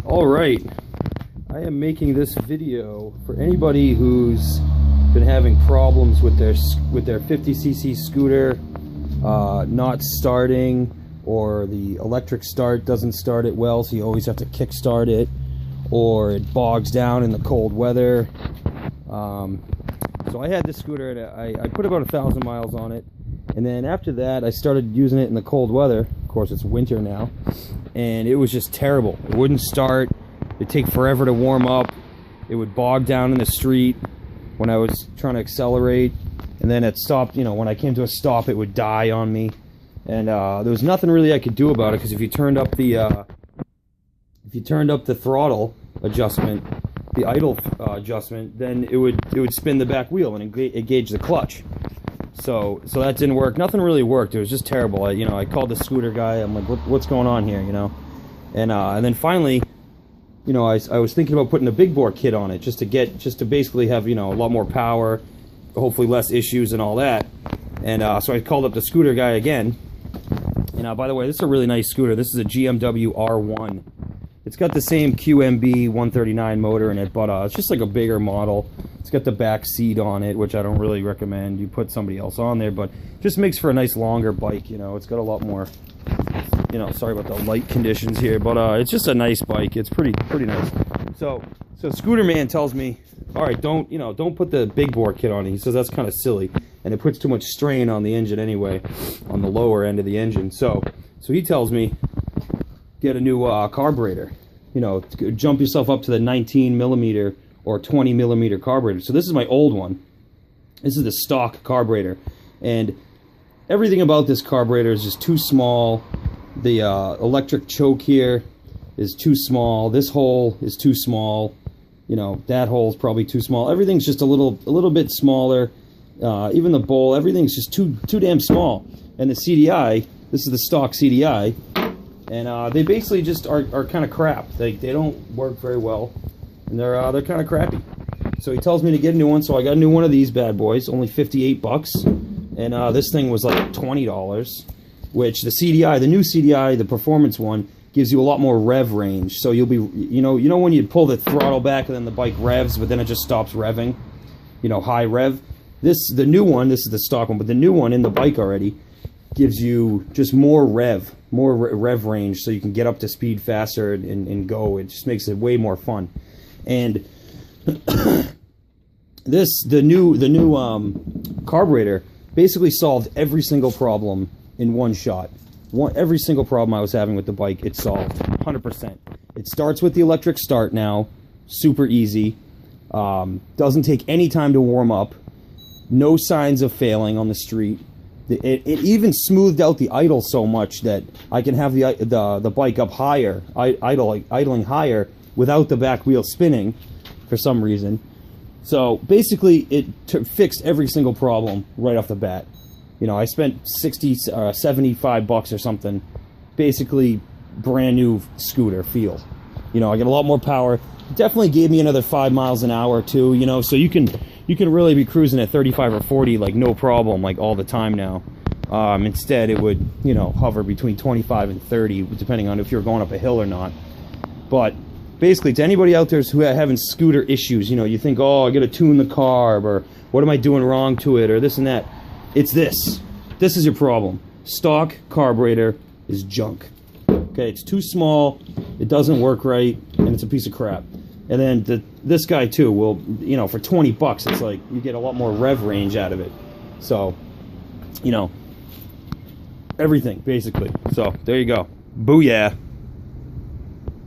Alright, I am making this video for anybody who's been having problems with their 50cc scooter not starting, or the electric start doesn't start it well, so you always have to kick start it, or it bogs down in the cold weather. So I had this scooter and I put about 1,000 miles on it, and then after that I started using it in the cold weather. Of course, it's winter now, and it was just terrible. It wouldn't start. It'd take forever to warm up. It would bog down in the street when I was trying to accelerate, and then it stopped. You know, when I came to a stop, it would die on me, and there was nothing really I could do about it, because if you turned up the throttle adjustment, the idle adjustment, then it would spin the back wheel and engage the clutch. So that didn't work. Nothing really worked. It was just terrible. I called the scooter guy. I'm like, what's going on here, And then finally, I was thinking about putting a big bore kit on it, just to basically have, a lot more power, hopefully less issues and all that. And so I called up the scooter guy again. And by the way, this is a really nice scooter. This is a GMW R1. It's got the same QMB 139 motor in it, but it's just like a bigger model. It's got the back seat on it, which I don't really recommend you put somebody else on there, but just makes for a nice longer bike. It's got a lot more, sorry about the light conditions here, but it's just a nice bike. It's pretty nice. So Scooter Man tells me, all right, don't put the big bore kit on it. He says that's kind of silly, and it puts too much strain on the engine anyway, on the lower end of the engine. So he tells me, get a new carburetor. Jump yourself up to the 19mm or 20mm carburetor. So this is my old one. This is the stock carburetor, and everything about this carburetor is just too small. The electric choke here is too small. This hole is too small. That hole is probably too small. Everything's just a little bit smaller. Even the bowl, everything's just too damn small. And the CDI, this is the stock CDI. And they basically just are kind of crap. They don't work very well, and they're kind of crappy. So he tells me to get a new one. So I got a new one of these bad boys, only 58 bucks, and this thing was like $20. Which the CDI, the new CDI, the performance one, gives you a lot more rev range. So you'll be, when you pull the throttle back and then the bike revs, but then it just stops revving, high rev. The new one, this is the stock one, but the new one in the bike already gives you just more rev range, so you can get up to speed faster and go. It just makes it way more fun. And the new carburetor basically solved every single problem in one shot. Every single problem I was having with the bike, it solved 100%. It starts with the electric start now, super easy. Doesn't take any time to warm up. No signs of failing on the street. It even smoothed out the idle so much that I can have the bike up higher, idling higher without the back wheel spinning for some reason. So basically, it fixed every single problem right off the bat. I spent 75 bucks or something, basically brand new scooter feel. I get a lot more power. Definitely gave me another 5 miles an hour too. So you can really be cruising at 35 or 40 like no problem, like all the time now. Instead, it would hover between 25 and 30, depending on if you're going up a hill or not. But basically, to anybody out there who are having scooter issues, you think, oh, I got to tune the carb, or what am I doing wrong to it, or this and that. It's this. This is your problem. Stock carburetor is junk. Okay, it's too small, it doesn't work right, and it's a piece of crap. And then this guy too will, for 20 bucks, it's like you get a lot more rev range out of it. So, everything basically. So there you go. Booyah.